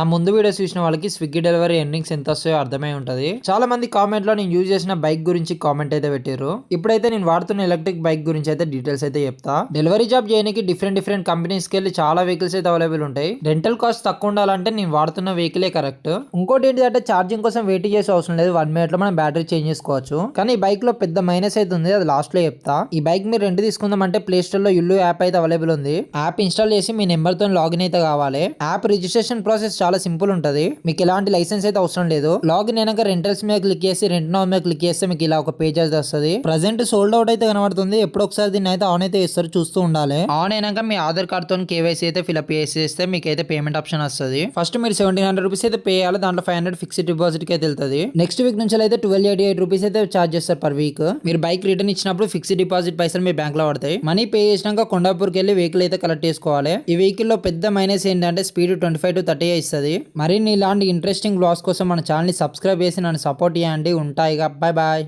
నా ముందు వీడియోస్ చూసిన వాళ్ళకి స్విగ్గీ డెలివరీ ఎర్నింగ్స్ ఎంత వస్తాయో అర్థమై ఉంటది. చాలా మంది కామెంట్ లో నేను యూజ్ చేసిన బైక్ గురించి కామెంట్ అయితే పెట్టారు. ఇప్పుడైతే నేను వాడుతున్న ఎలక్ట్రిక్ బైక్ గురించి అయితే డీటెయిల్స్ అయితే చెప్తా. డెలివరీ జాబ్ చేయడానికి డిఫరెంట్ కంపెనీస్ కి వెళ్ళి చాలా వెహికల్స్ అయితే అవైలబుల్ ఉంటాయి. రెంటల్ కాస్ట్ తక్కువ ఉండాలంటే నేను వాడుతున్న వెహికలే కరెక్ట్. ఇంకోటి ఏంటంటే ఛార్జింగ్ కోసం వెయిట్ చేసే అవసరం లేదు. 1 minute లో మనం బ్యాటరీ చేంజ్ చేసుకోవచ్చు. కానీ ఈ బైక్ లో పెద్ద మైనస్ అయితే ఉంది, అది లాస్ట్ లో చెప్తా. ఈ బైక్ మీరు రెంట్ తీసుకుందాం అంటే ప్లే స్టోర్ లో యుల్లు యాప్ అయితే అవైలబుల్ ఉంది. యాప్ ఇన్స్టాల్ చేసి మీ నెంబర్ తో లాగిన్ అయితే కావాలి. యాప్ రిజిస్ట్రేషన్ ప్రాసెస్ చాలా సింపుల్ ఉంటది. మీకు ఎలాంటి లైసెన్స్ అయితే అవసరం లేదు. లాగిన్ అయినాక రెంటల్స్ మీద క్లిక్ చేసి రెంట్ నౌ మీద క్లిక్ చేస్తే మీకు ఇలా ఒక పేజ్ అయితే వస్తుంది. ప్రెసెంట్ సోల్డ్ అవుట్ అయితే కనబడుతుంది. ఎప్పుడు ఒకసారి దీన్ని అయితే ఆన్ అయితే చేస్తారు, చూస్తూ ఉండాలి. ఆన్ అయినాక మీ ఆధార్ కార్డ్ తో కేవైసీ అయితే ఫిల్అప్ చేస్తే మీకు అయితే పేమెంట్ ఆప్షన్ వస్తుంది. ఫస్ట్ మీరు 1700 రూపీస్ అయితే పే చేయాలి. దాంట్లో 500 ఫిక్స్డ్ డిపాజిట్ కి అయితే వెళ్తుంది. నెక్స్ట్ వీక్ నుంచి అయితే 1288 రూపీస్ అయితే చార్జ్ చేస్తారు పర్ వీక్. మీరు బైక్ రిటర్న్ ఇచ్చినప్పుడు ఫిక్స్డ్ డిపాజిట్ పైసలు మీ బ్యాంక్ లో పడతాయి. మనీ పే చేసినాక కొండాపూర్కి వెళ్ళి వెహికల్ అయితే కలెక్ట్ చేసుకోవాలి. ఈ వెహికల్ లో పెద్ద మైనస్ ఏంటంటే స్పీడ్ 25 to 30 ఇస్తుంది. మరిన్ని ఇలాంటి ఇంట్రెస్టింగ్ బ్లాగ్స్ కోసం మన ఛానల్ ని సబ్స్క్రైబ్ చేసి నన్ను సపోర్ట్ చేయండి. ఉంటాయి. Bye bye.